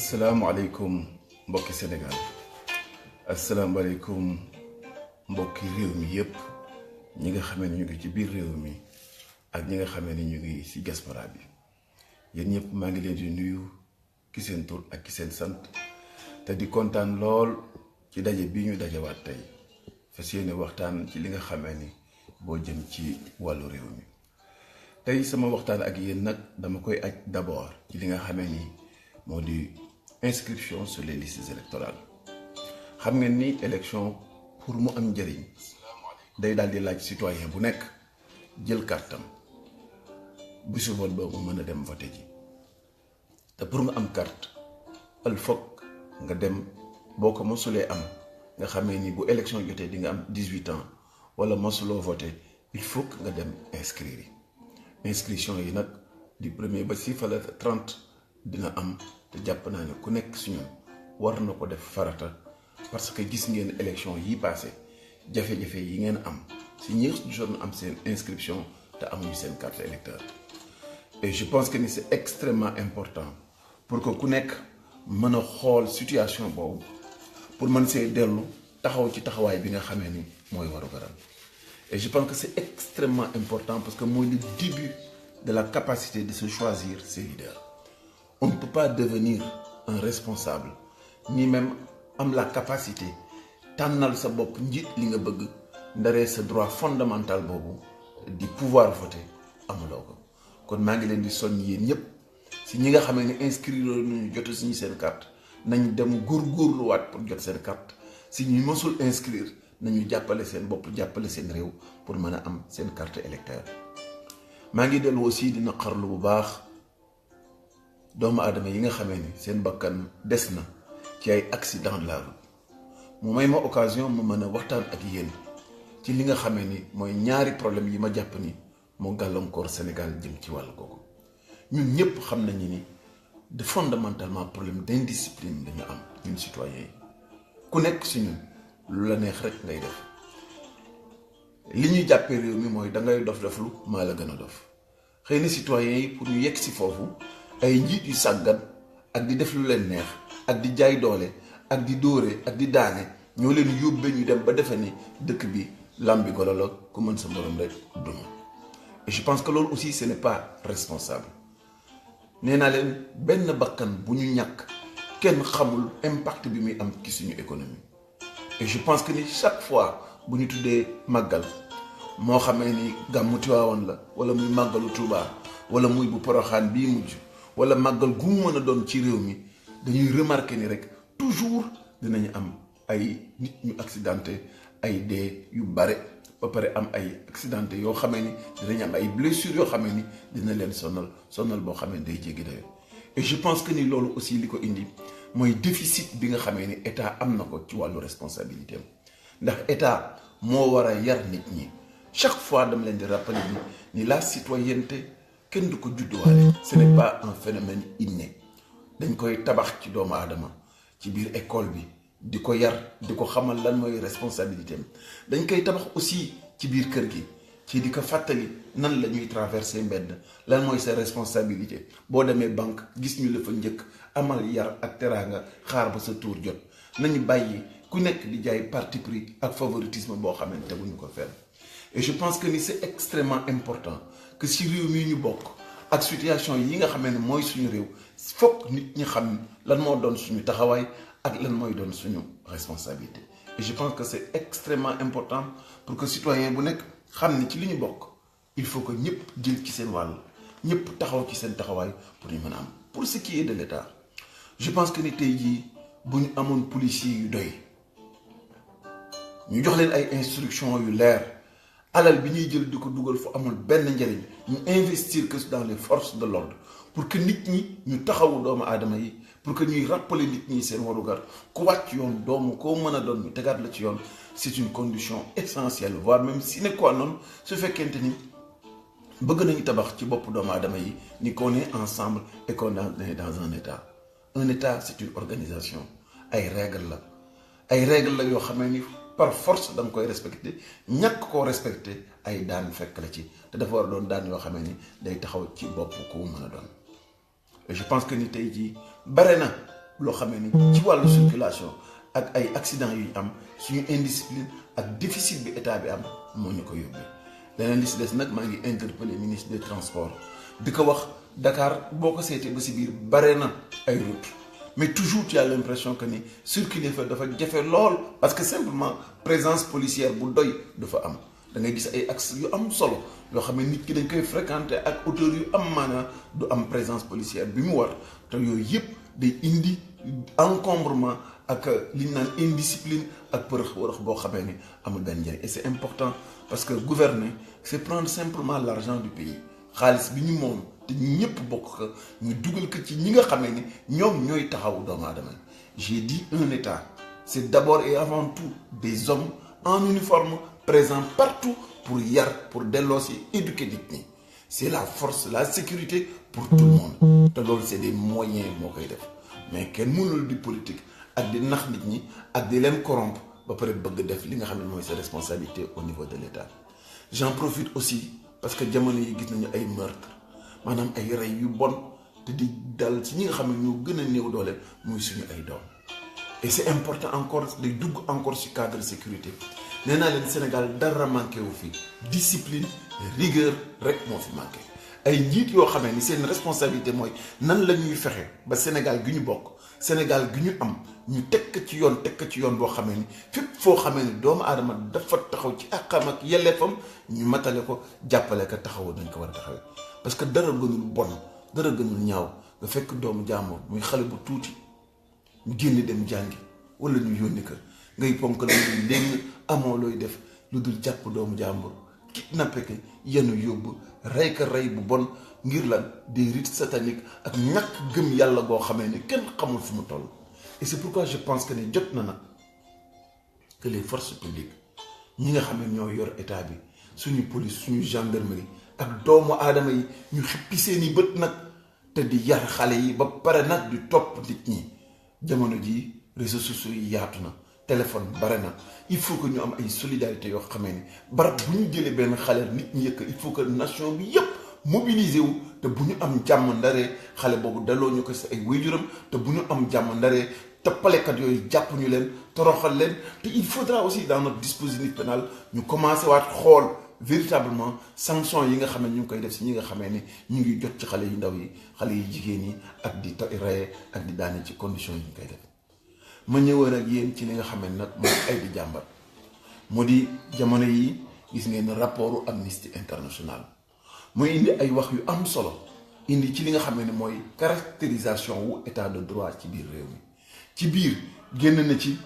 asalaamaaleykum mbokki Sénégal asalaamaaleykum mbokki réew mi yépp ñi nga xamee ni ñu ngi ci biir réew mi ak ñi nga xamee ni ñu ngi ci diaspora bi yéen ñëpp maa ngi leen di nuyu ki seen tur ak ki seen sant te di kontaan lool ci daje bi ñu dajewaat tey fas yéene waxtaan ci li nga xamee ni boo jëm ci wàllu réew mi tey sama waxtaan ak yéen nag dama koy aj d'abord ci li nga xamee ni moo di inscription sur les listes électorales xam ngeen ni élection pour mu am njëriñ day daal di laaj citoyen bu nekk jël kartam bisu vote ba mu mën a dem voter ji te pour nga am carte il faut nga dem boo ko mosulee am nga xamee ni bu élection jotee di nga am 18 ans wala mosuloo voter il faut nga dem inscrire inscription yi nag du premier ba si fa la 30 dina am te jàpp naa ne ku nekk si ñun war na ko def farata parce que gis ngeen élection yi passé jafe-jafe yi ngeen am si ñi jotoon am seen inscription te amuñu seen carte électeur et je pense que ni c'est extrêmement important pour que ku nekk mën a xool situation boobu pour mën see dellu taxaw ci taxawaay bi nga xamee ni mooy waru garam et je pense que c'est extrêmement important parce que mooy le début de la capacité de se choisir ses leaders. On ne peut pas devenir un responsable ni même am la capacité tànnal sa bopp njiit li nga bëgg ndaree sa droit fondamental boobu di pouvoir voter amuloo ko kon maa ngi leen di soññ yéen ñëpp si ñi nga xamee ne inscrire nañu jot suñu seen carte nañ dem góorgóorluwaat pour jot seen carte si ñu mësul inscrire nañu jàppale seen bopp jàppale seen réew pour mën a am seen carte électeur maa ngi dellu aussi di naqarlu bu baax doomu aadama yi nga xamee ni seen bakkan des na ci ay accident de la route mu may ma occasion mu mën a waxtaan ak yéen ci li nga xamee ni mooy ñaari problème yi ma jàpp ni moo gàllankoor Sénégal jëm ci wàll googu ñun ñëpp xam nañu ni de fondamentalement problème d'indiscipline dañu am ñun citoyens yi ku nekk si ñun lu la neex rek ngay def li ñuy jàppee réew mi mooy da ngay dof-doflu maa la gën a dof xëy na citoyens yi pour ñu yegg si foofu ay njiit yu sàggan ak di def lu leen neex ak di jaay doole ak di dóore ak di daane ñoo leen yóbbee ñu dem ba defe ni dëkk bi lambi golo la ku mën sa morom rek duma et je pense que loolu aussi ce n'est pas responsable nee naa leen benn bakkan bu ñu ñàkk kenn xamul impact bi muy am ci suñu économie et je pense que ni chaque fois bu ñu tuddee màggal moo xamee ni gàmmu Tiwaawan la wala muy màggalu Tuubaa wala muy bu Poroxaan bii mujj wala màggal gu mu mën a doon ci réew mi dañuy remarquer ni rek toujours dinañu am ay nit ñu accidenté ay dee yu bare ba pare am ay accidenté yoo xamee ni dinañ am ay blessures yoo xamee ni dina leen sonal boo xamee ni day jéggi dayo et je pense que ni loolu aussi li ko indi mooy déficit bi nga xamee ni état am na ko ci wàllu responsabilité am ndax état moo war a yar nit ñi chaque fois dama leen di rappeler ni la citoyenneté kenn du ko judduwaale ce n'est pas un phénomène inné dañ koy tabax ci doomu aadama ci biir école bi di ko yar di ko xamal lan mooy responsabilité am dañ koy tabax aussi ci biir kër gi ci di ko fàttali nan la ñuy traverser mbedd lan mooy sa responsabilité boo demee banque gis ñu la fa njëkk amal yar ak teraanga xaar ba sa tour jot nañu bàyyi ku nekk di jaay parti pris ak favoritisme boo xamante teguñu ko fenn et je pense que ni c'est extrêmement important que si réew mi ñu bokk ak situation yi nga xamee ne mooy suñu réew fokk nit ñi xam lan moo doon suñu taxawaay ak lan mooy doon suñu responsabilité et je pense que c'est extrêmement important pour que citoyen bu nekk xam ne ci li ñu bokk il faut que ñëpp jël ci seen wàll ñëpp taxaw ci seen taxawaay pour ñu mën a am pour ce qui est de l'État je pense que ni tey jii bu ñu amoon policiers yu doy ñu jox leen ay instructions yu leer alal bi ñuy jël di ko dugal fu amul benn njëriñ ñu investir que dans les forces de l'ordre pour que nit ñi ñu taxawu doomu aadama yi pour que ñuy rappeler nit ñi seen warugar ku wàcc yoon doomu koo mën a doon ñu tegaat la ci yoon c'est une condition essentielle voire même sine qua non su fekkente ni bëgg nañu tabax ci bopp doomu aadama yi ni qu'on est ensemble et qu'on est dans un état. Un état c'est une organisation ay règles la yoo xamee ni par force da nga koy respecté ñàkk koo respecté ay daan fekk la ci te dafa war a doon daan yoo xamee ni day taxaw ci bopp ku mën a doon et je pense que ni tey jii bare na loo xamee ni ci wàllu circulation ak ay accident yu am suñu indiscipline ak déficit bi état bi am moo ñu ko yóbbee. leneen li si des nag maa ngi interpellé ministre des transports di ko wax Dakar boo ko seetee ba si biir bare na ay route mais toujours tu as l'impression que ni circuler fa dafa jafe lool parce que simplement présence policière bu doy dafa am. da ngay gis ay axes yu am solo yoo xam ne nit ki dañ koy fréquenter ak hauteur yu am maanaa du am présence policière bi mu war te yooyu yëpp day indi encombrement ak li ñu naan indiscipline ak përëx boo xamee ni amul benn njëriñ. Et c'est important parce que gouverner c'est prendre simplement l'argent du pays xaalis bi ñu moom te ñëpp bokk ko ñu dugal ko ci ñi nga xamee ni ñoom ñooy taxawu doomu aadama. J'ai dit un État c'est d'abord et avant tout des hommes en uniforme présents partout pour yar pour delloo si éduquer nit ñi. C'est la force la sécurité pour tout le monde te loolu c'est des moyens moo koy def mais kenn mënul di politique ak di nax nit ñi ak di leen corrompre ba pare bëgg def li nga xam ne mooy sa responsabilité au niveau de l'État. J'en profite aussi parce que jamono yi gis nañu ay meurtre maanaam ay rey yu bon te di dal ci ñi nga xam ne ñoo gën a néew doole muy suñu ay doom. Et c'est important encore day dugg encore ci cadre sécurité nee naa leen Sénégal dara manqué wu fi discipline rigueur rek moo fi manqué ay njiit yoo xamee ni seen responsabilité mooy nan la ñuy fexe ba Sénégal gi ñu bokk Sénégal gi ñu am ñu tekk ci yoon boo xamee ni fépp foo xamee ni doomu aadama dafa taxaw ci àqam ak yelleefam ñu matale ko jàppale ko taxawu dañ ko war a taxawee. parce que dara gënul bon dara gënul ñaaw nga fekk doomu jàmbur muy xale bu tuuti ñu génn dem jàngi wala ñu yónni ko ngay ponk la muy léegi amoo looy def lu dul jàpp doomu jàmbur kidnappé ko yenu yóbbu rey ko rey bu bon ngir lan des rites sataniques ak ñàkk gëm yàlla goo xamee ni kenn xamul fu mu toll. Et c'est pourquoi je pense que ne jot na nag que les forces publiques ñi nga xam ne ñoo yor état bi suñu police suñu gendarmerie ak doomu aadama yi ñu xippi seeni bët nag te di yar xale yi ba pare nag di topp nit ñi. jamono ji réseaux sociaux yi yaatu na téléphone bare na il faut que ñu am ay solidarité yoo xamee ni barab bu ñu jëlee benn xale nit ñi yëkk il faut que nation bi yépp mobiliser wu te bu ñu am jàmm ndaree xale boobu daloo ñu ko si ay waajuram te bu ñu am jàmm ndaree toppalekat yooyu jàpp ñu leen toroxal leen te il faudra aussi dans notre dispositif pénal ñu commencer waat xool véritablement sanction yi nga xam ne ñu ngi koy def si ñi nga xamee ni ñu ngi jot ci xale yu ndaw yi xale yu jigéen yi ak di reye ak di daane ci conditions yi ñu koy def. ma ñëwoon ak yéen ci li nga xam ne nag mooy ay di jàmbat moo di jamono yi gis ngeen rapportu Amnesty International mooy indi ay wax yu am solo indi ci li nga xam ne mooy caractérisation wu état de droit ci biir réew mi ci biir génn na ci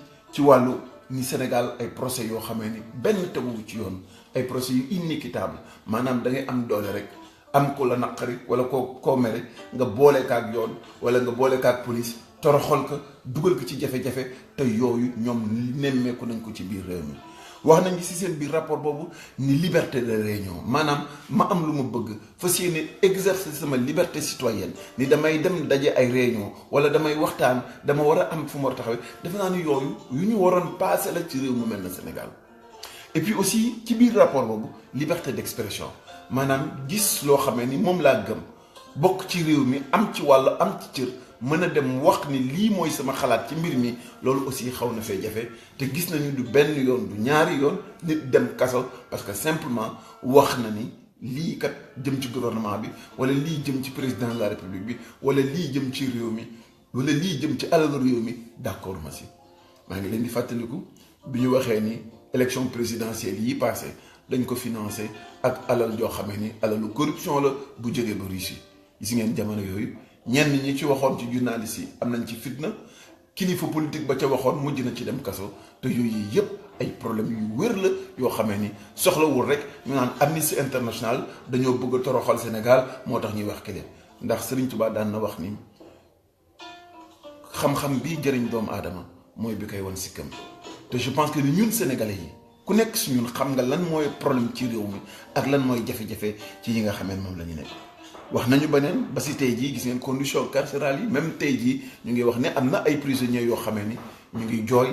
wàllu ni Sénégal ay procès yoo xamee ni benn teguwu ci yoon ay procès yu inéquitable maanaam da ngay am doole rek am ko la naqari wala koo mere nga boole kaak yoon wala nga boole kaak police toroxal ko dugal ko ci jafe-jafe te yooyu ñoom nemmeeku nañ ko ci biir réew mi. wax nañ ci seen biir rapport boobu ni liberté de réunion maanaam ma am lu ma bëgg fas yéene exercer sama liberté citoyenne ni damay dem daje ay réunion wala damay waxtaan dama war a am fu mu war a taxawee defe naa ni yooyu yu ñu waroon passé la ci réew mu mel na Sénégal. Et puis aussi ci biir rapport boobu liberté d'expression maanaam gis loo xamee ni moom laa gëm bokk ci réew mi am ci wàll am ci cër mën a dem wax ni lii mooy sama xalaat ci mbir mi loolu aussi xaw na fee jafe te gis nañu du benn yoon du ñaari yoon nit dem kaso parce que simplement wax na ni lii kat jëm ci gouvernement bi wala lii jëm ci président de la république bi wala lii jëm ci réew mi wala lii jëm ci alalu réew mi d'accord ma si. maa ngi leen di fàttaliku bi ñu waxee ni élection présidentielle yi passé dañ ko financé ak alal joo xamee ni alalu corruption la bu jógee ba Russie gis ngeen jamono yooyu. ñenn ñi ci waxoon ci journaliste yi am nañ ci fitna kilifa politique ba ca waxoon mujj na ci dem kaso te yooyu yëpp ay problème yu wér la yoo xamee ni soxlawul rek ñu naan Amnesty International dañoo bëgg a toroxal Sénégal moo tax ñuy wax kële ndax Serigne Touba daan na wax ni xam-xam bi jëriñ doomu aadama mooy bi koy wan sikkam te je pense que ni ñun sénégalais yi ku nekk si ñun xam nga lan mooy problème ci réew mi ak lan mooy jafe-jafe ci yi nga xamee moom la ñu nekk. wax nañu beneen ba si tey jii gis ngeen condition carcérale yi même tey jii ñu ngi wax ne am na ay prisonniers yoo xamee ni ñu ngi jooy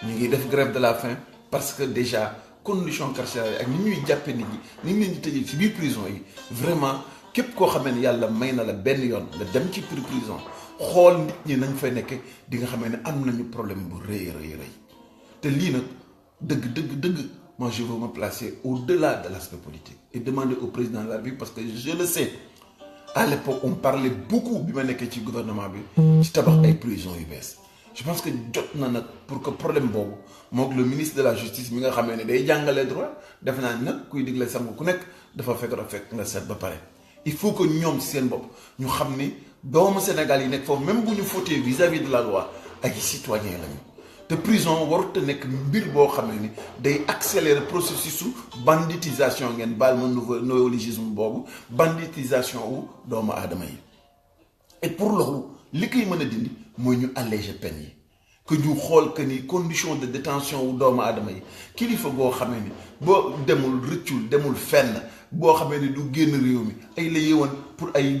ñu ngi def grève de la faim parce que déjà condition carcérale yi ak ni ñuy jàppe nit ñi ni ñu leen di tëjee ci biir prison yi vraiment képp koo xamee ni yàlla may na la benn yoon nga dem ci prison xool nit ñi nañ fay nekke di nga xamee ne am nañu problème bu rëy te lii nag dëgg moi je veux me placer au-delà de l'aspect politique et demander au président de la République, parce que je le sais, à l'époque on parlait beaucoup bi ma nekkee ci gouvernement bi ci tabax ay prison yu bees. Je pense que jot na nag pour que problème boobu moog le ministre de la justice mi nga xamee ne day jàngale droit def naa nag kuy digle sangu ku nekk dafa fekk nga seet ba pare. Il faut que ñoom ci seen bopp ñu xam ni doomu Sénégal yi nekk foofu même bu ñu fauté vis-à-vis de la loi ay citoyens lañu te prison warut a nekk mbir boo xamee ni day accélérer processus su banditisation ngeen baal ma néologisme boobu banditisation wu doomu aadama yi. Et pour loolu li koy mën a dindi mooy ñu alléger peine yi que ñu xool que ni condition de détention wu doomu aadama yi kilifa goo xamee ni boo demul rëccul demul fenn boo xamee ni du génn réew mi ay la yëwan pour ay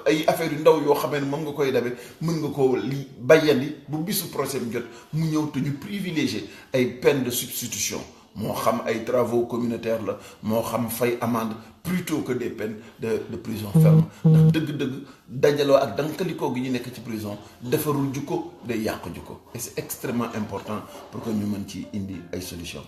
ay affaire yu ndaw yoo xamee ne moom nga koy dabe mën nga ko li bayyandi bu bisu procès bi jot mu ñëw te ñu privilégié ay peine de substitution moo xam ay travaux communautaires la moo xam fay amende plutôt que des peines de prison ferme ndax dëgg-dëgg dajaloo ak dankalikoo gi ñu nekk ci prison defarul jukko day yàq jukko et c'est extrêmement important pour que ñu mën ci indi ay solution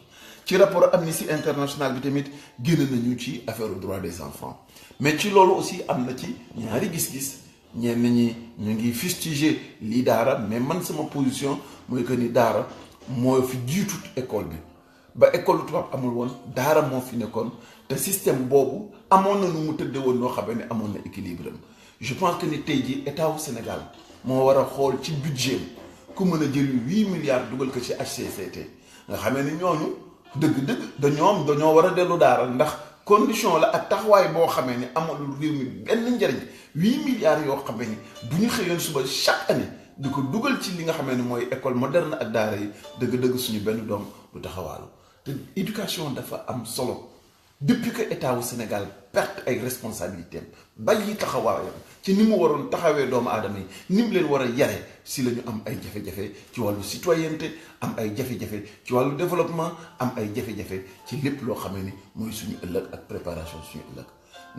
ci rapport Amnesty International bi tamit génn nañu ci affaire droit des enfants mais ci loolu aussi am na ci ñaari gis-gis ñenn ñi ñu ngi fustiger lii daara mais man sama position mooy que ni daara moo fi jiitu école bi ba école tubaab amul woon daara moo fi nekkoon te système boobu amoon na nu mu tëddee woon noo xamee ne amoon na équilibre am je pense que ni tey jii état wu Sénégal moo war a xool ci budget ku mën a jël 8 milliards dugal ko ci HCCT nga xamee ni ñooñu dëgg-dëgg dañoo war a dellu daara ndax condition la ak taxawaay boo xamee ni amalul réew mi benn njëriñ 8 milliards yoo xamee ni bu ñu xëyoon suba chaque année di ko dugal ci li nga xamee ni mooy école moderne ak daara yi dëgg-dëgg suñu benn doom du taxawaalu te éducation dafa am solo depuis que état wu Sénégal perte ay responsabilités bàyyi taxawaayam ci ni mu waroon taxawee doomu aadama yi ni mu leen war a yare si la ñu am ay jafe-jafe ci wàllu citoyenneté am ay jafe-jafe ci wàllu développement am ay jafe-jafe ci lépp loo xamee ni mooy suñu ëllëg ak préparation suñu ëllëg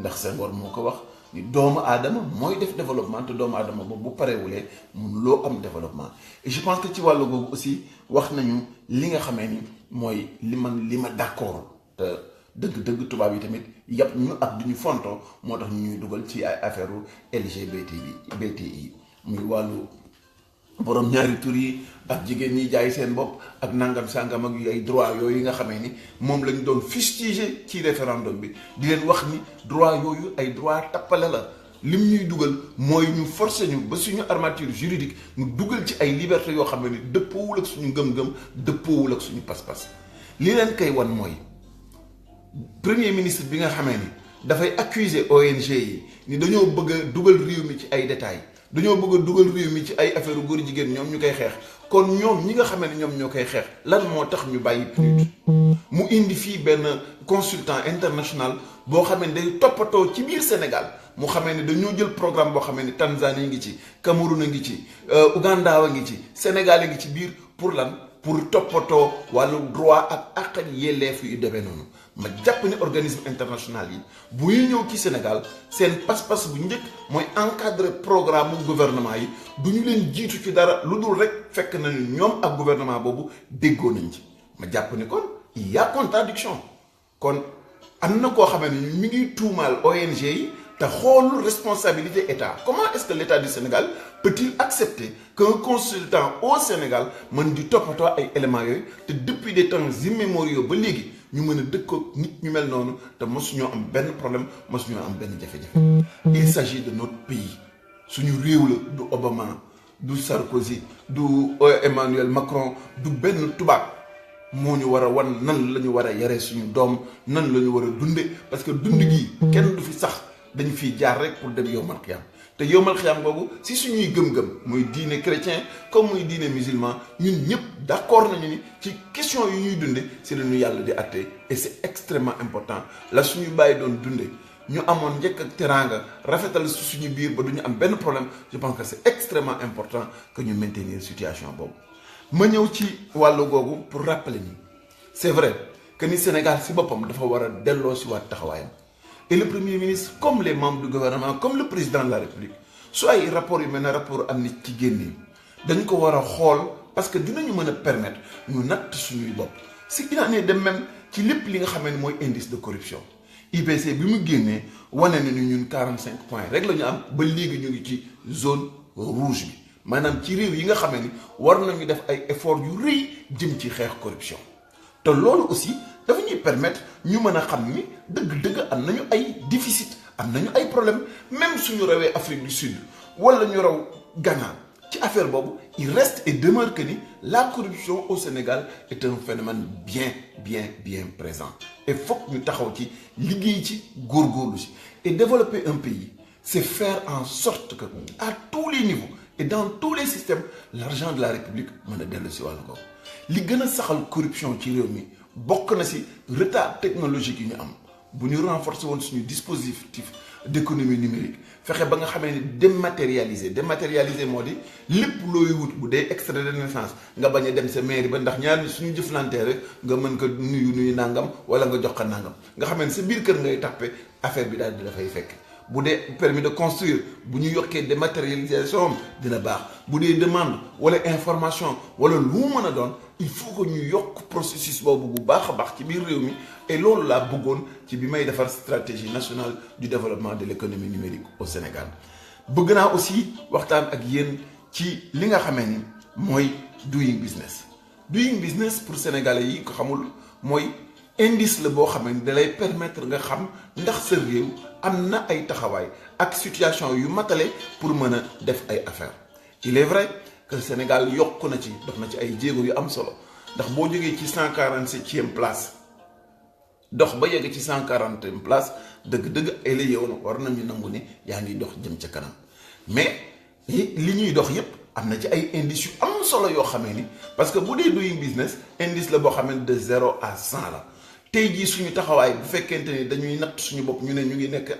ndax Senghor moo ko wax ni doomu aadama mooy def développement te doomu aadama boobu bu parewulee mun loo am développement et je pense que ci wàllu googu aussi wax nañu li nga xamee ni mooy li ma d'accord te dëgg tubaab yi tamit yàpp ñu ak duñu fonto moo tax ñu ñuy dugal ci ay affaire BTI muy wàllu borom ñaari tur yi ak jigéen ñi jaay seen bopp ak nangam sangam ak ay droit yooyu nga xamee ni moom lañ doon fustiger ci référendum bi di leen wax ni droit yooyu ay droit tappale la lim ñuy dugal mooy ñu forcer ñu ba suñu armature juridique ñu dugal ci ay liberté yoo xam ne dëppoowul ak suñu ngëm-ngëm dëppoowul ak suñu pas-pas li leen koy wan mooy premier ministre bi nga xamee ni dafay accuser ONG yi ni dañoo bëgg a dugal réew mi ci ay détails dañoo bëgg a dugal réew mi ci ay affaire góor jigéen ñoom ñu koy xeex kon ñoom ñi nga xamee ne ñoom ñoo koy xeex lan moo tax ñu bàyyi PNUD mu indi fii benn consultant international boo xamee ne day toppatoo ci biir Sénégal mu xamee ne dañoo jël programme boo xamee ne Tanzanie ngi ci Cameroun a ngi ci Ouganda a ngi ci Sénégal a ngi ci biir pour lan pour toppatoo wàllu droit ak yelleef yu demee noonu ma jàpp ni organisme international yi bu ñu ñëw ci Sénégal seen pas-pas bu njëkk mooy encadrer programme mu gouvernement yi du ñu leen jiitu ci dara lu dul rek fekk nañu ñoom ak gouvernement boobu déggoo nañ ci ma jàpp ni kon il y a contradiction kon am na koo xamee ne mi ngi tuumaal ONG yi te xoolul responsabilité état comment est-ce que l'état du Sénégal peut-il accepter qu'un consultant au Sénégal mën di toppatoo ay éléments yooyu te depuis des temps immémoriaux ba léegi ñu mën a dëkkoog nit ñu mel noonu te mosuñoo am benn problème mosuñoo am benn jafe-jafe. Il s'agit de notre pays suñu réew la du Obama du Sarkozy du Emmanuel Macron du benn tubaab moo ñu war a wan nan la ñu war a yaree suñu doom nan la ñu war a dunde parce que dund gi kenn du fi sax dañu fiy jaar rek pour dem yowmal xiyaam te yowmal xiyaam boobu si suñuy gëm-gëm muy diine chrétien comme muy diine musulman ñun ñëpp d'accord nañu ni ci question yu ñuy dunde si la ñu yàlla di atte et c'est extrêmement important la suñu bàyyi doon dunde ñu amoon njëkk ak teraanga rafetal si suñu biir ba du ñu am benn problème je pense que c'est extrêmement important que ñu maintenir situation boobu ma ñëw ci wàllu googu pour rappeler ni c'est vrai que ni Sénégal si boppam dafa war a delloo si waat taxawaayam et le premier ministre comme les membres du gouvernement comme le président de la République su ay rapport yu mel ne rapport Amnesty ci génnee dañ ko war a xool parce que dinañu mën a permettre ñu natt suñuy bopp. si il en est de même ci lépp li nga xamee ne mooy indice de corruption IPC bi mu génnee wane na ni ñun 45 points rek la ñu am ba léegi ñu ngi ci zone rouge bi maanaam ci réew yi nga xamee ni war nañu def ay efforts yu rëy jëm ci xeex corruption te loolu aussi dafa ñuy permettre ñu mën a xam ni dëgg-dëgg am nañu ay déficit am nañu ay problème même suñu rawee Afrique du Sud wala ñu raw Ghana ci affaire boobu il reste et demeure que ni la corruption au Sénégal est un phénomène bien présent et foog ñu taxaw ci liggéey ci góorgóorlu ci et développer un pays c'est faire en sorte que à tous les niveaux et dans tous les systèmes l'argent de la République mën a dellu si wàllu ko li gën a saxal corruption ci réew mi bokk na si retard technologique yi ñu am bu ñu renforcer woon suñu dispositif d'économie numérique fexe ba nga xamee ni dématérialiser moo di lépp looy wut bu dee extrait de naissance nga bañ a dem sa mairie ba ndax ñaar suñu jëflantee rek nga mën ko nuyu nangam wala nga jox ko nangam nga xamee ni sa biir kër ngay tàppe affaire bi daal di dafay fekk bu dee permis de construire bu ñu yokkee dématérialisation dina baax bu dee demande wala information wala lu mu mën a doon il faut que ñu yokk processus boobu bu baax a baax ci biir réew mi et loolu laa bëggoon ci bi may defar stratégie nationale du développement de l'économie numérique au Sénégal bëgg naa aussi waxtaan ak yéen ci li nga xamee ni mooy doing business pour sénégalais yi ko xamul mooy indice la boo xamee ni da lay permettre nga xam ndax sa réew am na ay taxawaay ak situation yu matale pour mën a def ay affaires il est vrai que Sénégal yokk na ci dox na ci ay jéego yu am solo ndax boo jógee ci 147e place dox ba yegg ci 140e place dëgg-dëgg ay la yow na war nañu nangu ni yaa ngi dox jëm ca kanam mais li ñuy dox yépp am na ci ay indices yu am solo yoo xamee ni parce que bu dee doing business indice la boo xamee ni de 0 à 100 la tey jii suñu taxawaay bu fekkente ni dañuy natt suñu bopp ñu ne ñu ngi nekk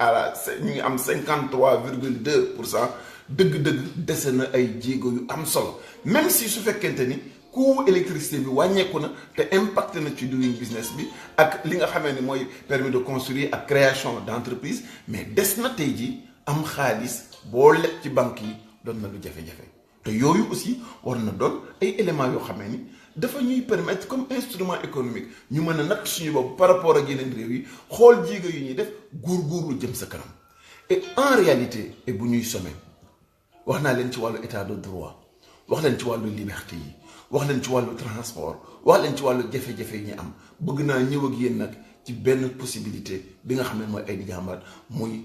ñu ngi am 53,2% dëgg-dëgg dese na ay jéego yu am solo même si su fekkente ni coût électricité bi wàññeeku na te impacté na ci doing business bi ak li nga xamee ni mooy permis de construire ak création d'entreprise mais des na tey jii am xaalis boo leb ci banque yi doon na lu jafe-jafe te yooyu aussi war na doon ay éléments yoo xamee ni dafa ñuy permettre comme instrument économique ñu mën a natt suñu bopp par rapport ak yeneen réew yi xool jéego yu ñuy def góorgóorlu jëm sa kanam et en réalité et bu ñuy sommet wax naa leen ci wàllu état de droit wax leen ci wàllu liberté yi wax leen ci wàllu transport wax leen ci wàllu jafe-jafe yi ñu am bëgg naa ñëw ak yéen nag ci benn possibilité bi nga xam ne mooy ay di jàmbaat muy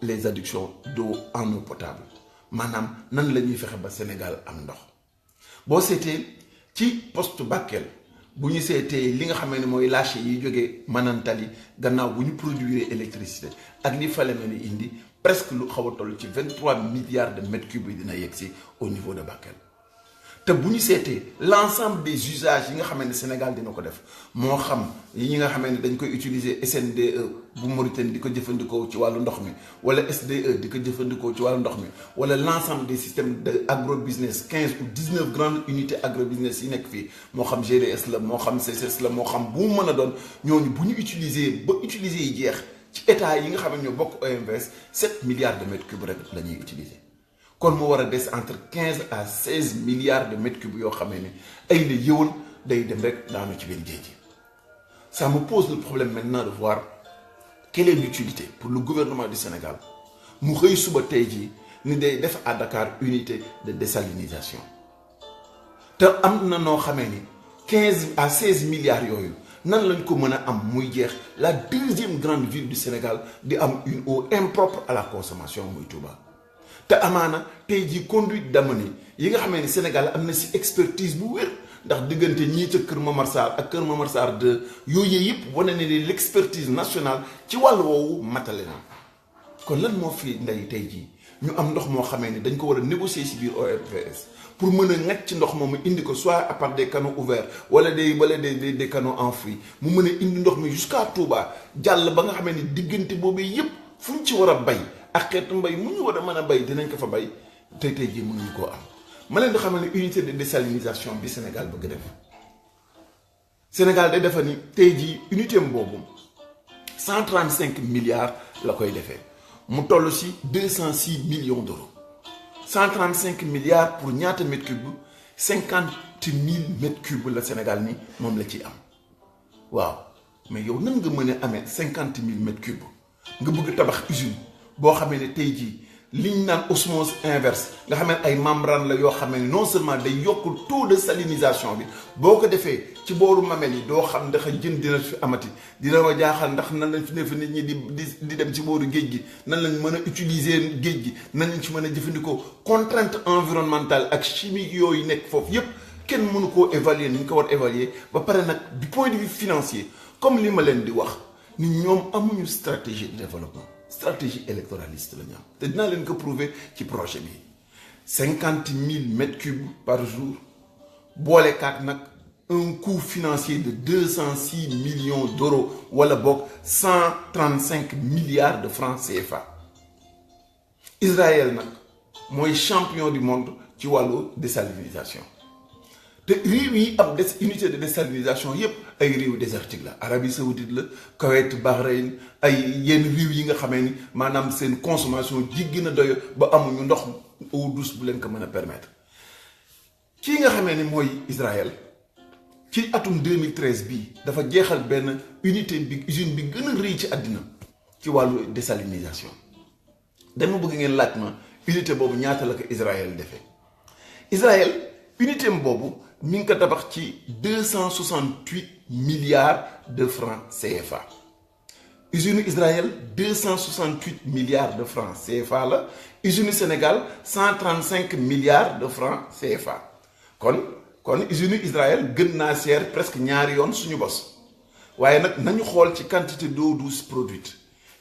les adductions d'eau en eau potable maanaam nan la ñuy fexe ba Sénégal am ndox boo seetee ci poste Bakel bu ñu seetee li nga xamee ne mooy lâché yi jógee Manantali gannaaw bu ñu produire électricité ak li Falémé ni indi presque lu xaw a toll ci 23 milliards de mètres cubes yi dina yegg si au niveau de Bakel te bu ñu seetee l'ensemble des usages yi nga xamee ne Sénégal dina ko def moo xam yi nga xamee ne dañ koy utiliser SNDE bu Mauritanie di ko jëfandikoo ci wàllu ndox mi wala SDE di ko jëfandikoo ci wàllu ndox mi wala l'ensemble des systèmes de agrobusiness 15 ou 19 grandes unités agrobusiness yi nekk fii moo xam GDS la moo xam CCS la moo xam bu mu mën a doon ñooñu bu ñu utiliser ba utiliser yi jeex ci état yi nga xam ne ñoo bokk OMVS 7 milliards de mètres cubes rek la ñuy utiliser. kon mu war a des entre 15 à 16 milliards de mètres cubes yoo xamee ne ay la yëwoon day dem rek daanu ci benn géej gi ça me pose le problème maintenant de voir quelle est l'utilité pour le gouvernement du Sénégal mu xëy suba tey jii ni day def à Dakar unité de désalinisation te am na noo xamee ni 15 à 16 milliards yooyu nan lañ ko mën a am muy jeex la deuxième grande ville du Sénégal di am une eau impropre à la consommation muy Touba. te amaana tey jii conduite d'amener yi nga xamee ni Sénégal am na si expertise bu wér ndax diggante ñii ca Kër Momar Sarr ak Kër Momar Sarr 2 yooyu yëpp wane ne ni l'expertise nationale ci wàllu woowu matale na kon lan moo fi ndey tey jii ñu am ndox moo xamee ni dañ ko war a négocier si biir OMVS pour mën a ngacc ci ndox moomu indi ko soit à part des canaux ouverts wala des canaux enfouis mu mën a indi ndox mi jusqu'à Touba jàll ba nga xamee ni diggante boobu yëpp fu ñu ci war a bay ak xeetu mbay mu ñu war a mën a bay dinañ ko fa bay tey jii mënuñu koo am ma leen di xamal ne unité de désalinisation bi Sénégal bëgg def Sénégal day defa ni tey jii unité boobu 135 milliards la koy defee mu toll ci 206 millions d'euros 135 milliards pour ñaata mètres cubes 50 000 mètres cubes la Sénégal ni moom la ci am waaw mais yow nan nga mën a amee 50 000 mètres cubes nga bëgg tabax usine boo xamee ne tey jii liñ naan osmose inverse nga xam ne ay membrane la yoo xam ne non seulement day yokk taux de salinisation bi boo ko defee ci booru mamel yi doo xam ndax jën dina fi amati dina ma jaaxal ndax nan lañ fi ne fa nit ñi di dem ci booru géej gi nan lañ mën a utiliser géej gi nan lañ ci mën a jëfandikoo contrainte environnementale ak chimique yooyu nekk foofu yépp kenn mënu koo évaluer ni ñu ko war évaluer ba pare nag du point de vue financier comme li ma leen di wax ni ñoom amuñu stratégie de développement stratégie électoraliste la ñu am te dinaa leen ko prouver ci projet bi 50 000 mètres cubes par jour boole kaat nag un coût financier de 206 millions d'euros wala boog 135 milliards de francs CFA Israël nag mooy champion du monde ci wàllu désalinisation te réew yi am unité de désalinisation yépp ay réew désertique la Arabie Saoudite la Koweït Bahreïn ay yenn réew yi nga xamee ni maanaam seen consommation jiggi na doyo ba amuñu ndox eau douce bu leen ko mën a permettre kii nga xamee ni mooy Israël ci atum 2013 bii dafa jeexal benn unité bi usine bi gën a rëy ci àddina ci wàllu désalinisation dama bëgg ngeen laaj ma unité boobu ñaata la ko Israël defee Israël unité boobu mi ngi ko tabax ci 268 milliards de francs CFA usine Israël 268 milliards de francs CFA la usine Sénégal 135 milliards de francs CFA kon usine Israël gën naa seer presque ñaari yoon suñu bos waaye nag nañu xool ci quantité d'eau douce produite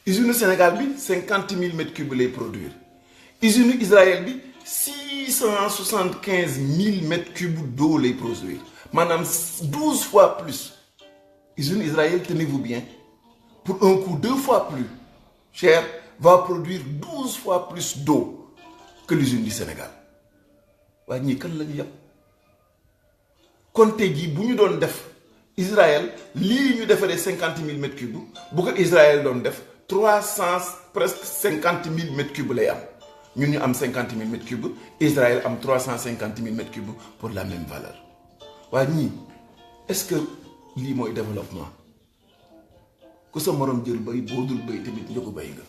usine Sénégal bi 50 000 mètres cubes lay produire usine Israël bi 675 000 mètres cubes d'eau lay produire maanaam 12 fois plus usine Israël, tenez-vous bien, pour un coût 2 fois plus cher, va produire 12 fois plus d'eau que l'usine du Sénégal. waaye ñii kan la ñu yàpp kon tey jii bu ñu doon def Israël lii ñu defaree 50 000 mètres cubes bu ko Israël doon def 300 presque 50 000 mètres cubes lay am ñun ñu am 50 000 mètres cubes Israël am 350 000 mètres cubes pour la même valeur waaye ñii est-ce que lii mooy développement ku sa morom jël bay boo dul bay tamit njëgu bay nga.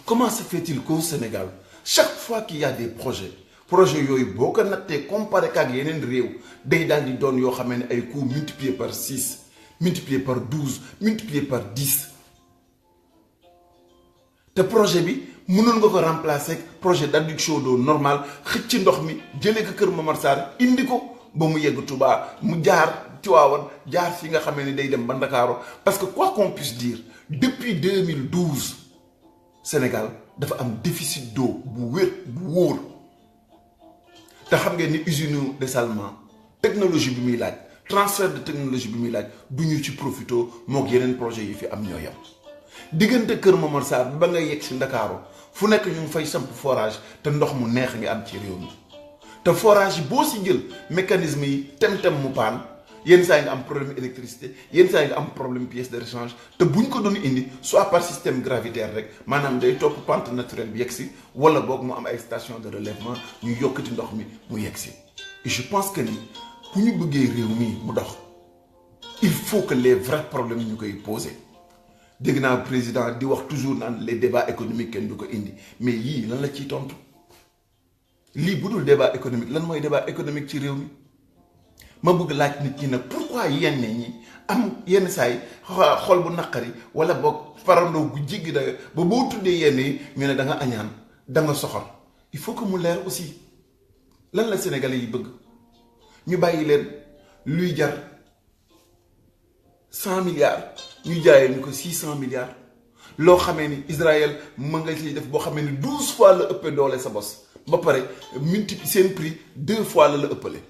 Comment se fait-il qu'au Sénégal chaque fois qu'il y a des projets yooyu boo ko nattee comparé ak yeneen réew day daal di doon yoo xamee ne ay coûts multipliés par 6 multipliés par 12 multipliés par 10 te projet bi mënoon nga ko remplacer projet d'adduction d'eau normal xëcc ndox mi jëlee ko Kër Momar Sarr indi ko ba mu yegg Touba mu jaar Tivaouane jaar fi nga xamee ne day dem ba Ndakaaru parce que quoi qu'on puisse dire depuis 2012 Sénégal dafa am déficit d'eau bu wér bu wóor te xam ngeen ni usine dessalement technologie bi muy laaj transfert de technologie bi muy laaj du ñu ci profito mook yeneen projet yi fi am ñoo yam diggante Kër Momar Sarr bi ba ngay yegg si Ndakaaru fu nekk ñu ngi fay samp forage te ndox mu neex nga am ci réew mi te forage yi boo si jël mécanisme yi tem-tem mu paan yenn saa yi nga am problème électricité yenn saa yi nga am problème pièce de rechange te buñ ko doon indi soit par système gravitaire rek maanaam day topp pente naturelle bi yegg si wala boog mu am ay station de relèvement ñu yokkati ndox mi mu yegg si et je pense que ni bu ñu bëggee réew mii mu dox il faut que les vrais problèmes ñu koy poser dégg naa président di wax toujours naan les débats économiques kenn du ko indi mais yii lan la ciy tontu lii bu dul débat économique lan mooy débat économique ci réew mi ma bëgg laaj nit ñi nag pourquoi yenn ñi am yenn saa yi xol bu naqari wala boog farandoo gu jéggi da ba boo tuddee yenn yi ñu ne da nga añaan da nga soxor il faut que mu leer aussi lan la Sénégalais yi bëgg ñu bàyyi leen luy jar 100 milliards ñu jaayee ñu ko 600 milliards loo xamee ni Israël mën nga ciy def boo xamee ni 12 fois la ëppee doole sa bos ba pare multiplier seen prix 2 fois la ëppale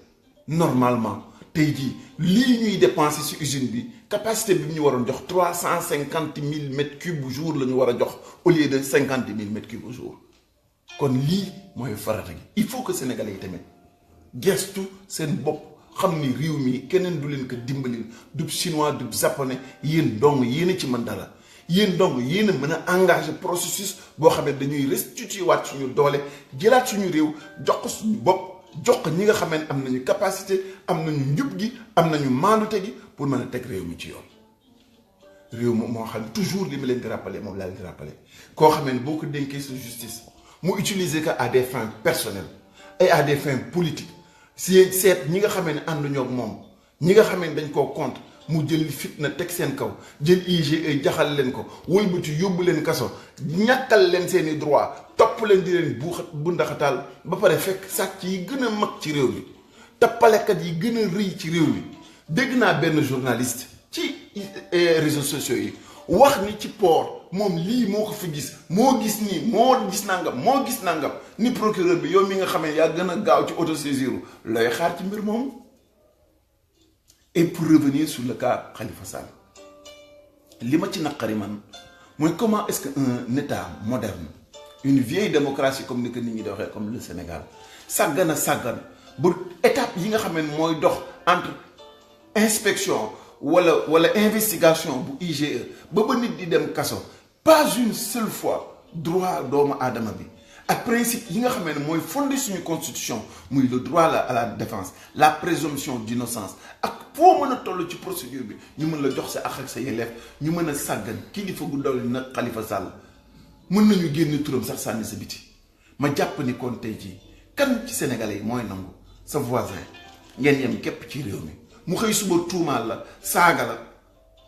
normalement tey jii lii ñuy dépenser ci usine bi capacité bi ñu waroon jox 350 000 mètres cubes jour la ñu war a jox au lieu de 50 000 mètres cubes jour kon lii mooy farata gi il faut que sénégalais yi tamit gestu seen bopp xam ni réew mi keneen du leen ko dimbalil du chinois du japonais yéen dong yéen a ci mën dara yéen donc yéen a mën a engagé processus boo xam ne dañuy restituer waat suñu doole jëlaat suñu réew jox ko suñu bopp jox ko ñi nga xam ne am nañu capacité am nañu njub gi am nañu maandute gi pour mën a teg réew mi ci yoon. réew moom moo xam ne toujours li ma leen di rappeler moom laa leen di rappeler koo xam ne boo ko dénkee sa justice mu utiliser que à des fins personnelles et à des fins politiques si seet ñi nga xam ne ànduñoo ak moom ñi nga xam ne dañ koo contre mu jël fitna teg seen kaw jël IGE jaxal leen ko wëlbati yóbbu leen kaso ñàkkal leen seeni droit topp leen di leen bu ndaxataal ba pare fekk sàcc yi gën a mag ci réew mi tappalekat yi gën a rëy ci réew mi. dégg naa benn journaliste ci réseaux sociaux yi wax ni ci port moom lii moo ko fi gis moo gis nii moo gis nangam ni procureur bi yow mi nga xam ne yaa gën a gaaw ci autosaisir looy xaar ci mbir moomu. Et pour revenir sur le cas Khalifa Sall li ma ci naqari man mooy comment est-ce que un état moderne une vieille démocratie comme ni ko nit ñi di waxee comme le Sénégal sàggan ba étape yi nga xam ne mooy dox entre inspection wala investigation bu IGE ba nit di dem kaso pas une seule fois droit doomu aadama bi ak principe yi nga xam ne mooy fondé suñu constitution muy le droit à la défense la présomption d'innocence ak foo mën a toll ci procédure bi ñu mën la jox sa àq ak sa yelleef ñu mën a sàggan kilifa gu dool nag Khalifa Sall mën nañu génn turam sax sànni sa biti ma jàpp ni kon tey jii kan ci sénégalais yi mooy nangu sa voisin ngeen yem képp ci réew mi mu xëy suba tuumaal la saaga la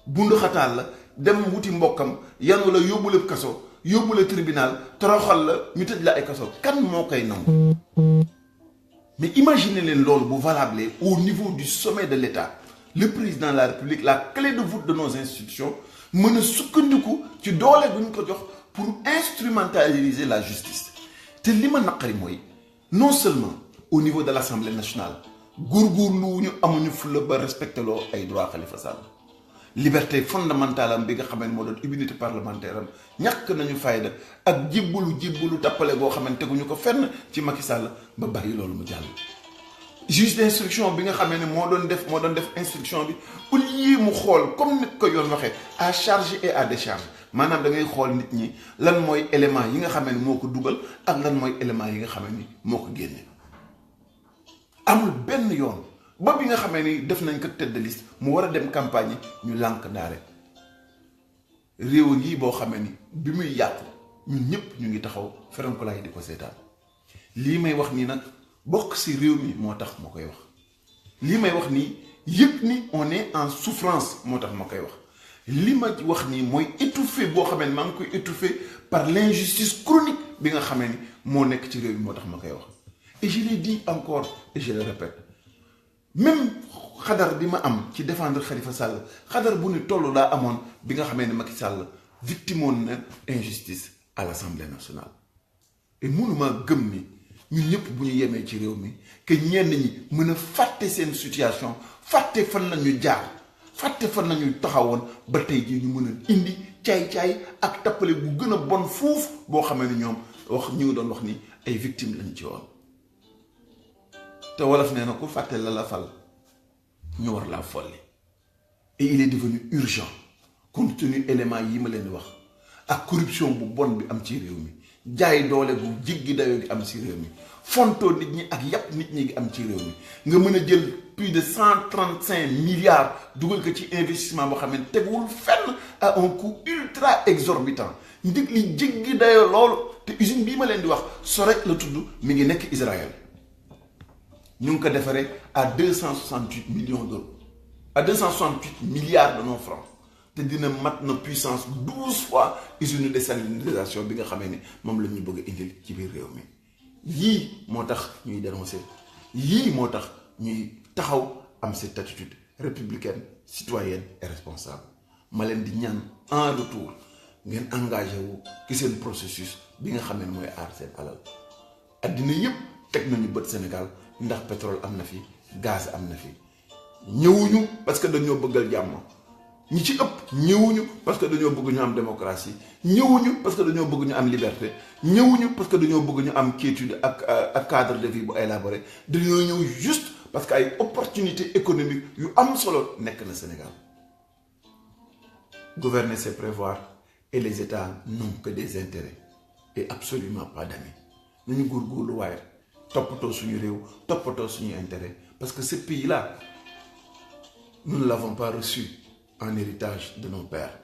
bunduxataal la dem wuti mbokkam yanu la yóbbu la kaso yóbbu la tribunal toroxal la ñu tëj la ay kaso kan moo koy nangu. Mais imaginez leen loolu bu valable au niveau du sommet de l'État le président de la République la clé de voûte de nos institutions mën a sukkandiku ci doole bu ñu ko jox pour instrumentaliser la justice te li ma naqari mooy non seulement au niveau de l'Assemblée nationale góorgóorlu ñu amuñu fulla ba respecté loo ay droits Khalifa Sall liberté fondamentale am bi nga xam ne moo doon immunité parlementaire am ñàkk nañu fayda ak jébbalu tappale boo xam ne teguñu ko fenn ci Macky Sall ba bàyyi loolu mu jàll. juge d'instruction bi nga xam ne moo doon def instruction bi au lieu mu xool comme nit ko yoon waxee à charge et à décharge maanaam da ngay xool nit ñi lan mooy élément yi nga xam ne moo ko dugal ak lan mooy élément yi nga xam ne moo ko génne. amul benn yoon. ba bi nga xamee ni def nañ ko tête de liste mu war a dem campagne ñu lànk daare réew ngi boo xamee ni bi muy yàqu ñun ñëpp ñu ngi taxaw ferenkulaay di ko seetaan lii may wax nii nag bokk ci réew mi moo tax ma koy wax lii may wax nii yëpp ni on est en souffrance moo tax ma koy wax li ma wax nii mooy étouffé boo xamee ni maa ngi koy étouffé par l'injustice chronique bi nga xamee ni moo nekk ci réew mi moo tax ma koy wax et je l'ai dit encore et je le répète. Même xadar bi ma am ci défendre Khalifa Sall xadar bu ni toll daa amoon bi nga xamee ne Macky Sall victimoon na injustice à l'Assemblée nationale et mënuma gëm ni ñun ñëpp bu ñu yemee ci réew mi que ñenn ñi mën a fàtte seen situation fàtte fan lañu jaar fàtte fan lañu taxawoon ba tey jii ñu mën a indi caay-caay ak tappale bu gën a bon fuuf boo xamee ne ñoom ñu ngi doon wax ni ay victimes lañ ci woon. te wolof nee na ku fàtte la fal ñu war laa folli et il est devenu urgent compte tenu éléments yi ma leen di wax ak corruption bu bon bi am ci réew mi jaay doole bu jéggi dayoo gi am ci réew mi fontoo nit ñi ak yàpp nit ñi gi am ci réew mi nga mën a jël plus de 135 milliards dugal ko ci investissement boo xam ne teguwul fenn à un coût ultra exorbitant ndig li jéggi dayoo loolu te usine bii ma leen di wax Sorek la tudd mi ngi nekk Israël. ñu ngi ko defaree à 268 millions d'euros à 268 milliards de nos francs te dina mat na puissance 12 fois usine de désalinisation bi nga xamee ni moom la ñu bëgg a indil ci biir réew mi yii moo tax ñuy dénoncer yii moo tax ñuy taxaw am cette attitude républicaine citoyenne et responsable ma leen di ñaan en retour ngeen engagé wu ci seen processus bi nga xamee ni mooy aar seen alal addina yëpp teg nañu bët Sénégal. ndax pétrole am na fi gaz am na fi ñëwuñu parce que dañoo bëggal jàmm ñi ci ëpp ñëwuñu parce que dañoo bëgg ñu am démocratie ñëwuñu parce que dañoo bëgg ñu am liberté ñëwuñu parce que dañoo bëgg ñu am quiétude ak cadre de vie bu élaboré dañoo ñëw juste parce que ay opportunités économiques yu am solo nekk na Sénégal. Gouverner c'est prévoir et les États n'ont que des intérêts et absolument pas d'amis. Nous góorgóorlu waaye toppatoo suñu réew toppatoo suñu intérêt parce que ce pays-là nous ne l'avons pas reçu en héritage de nos pères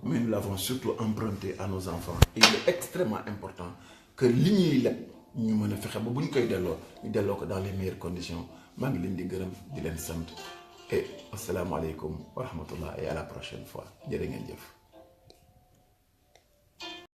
mais nous l'avons surtout emprunté à nos enfants et il est extrêmement important que li ñuy leb ñu mën a fexe ba bu ñu koy delloo ñu delloo ko dans les meilleures conditions maa ngi leen di gërëm di leen sant et asalaamaaleykum wa rahmatullah et à la prochaine fois jërë ngeen jëf.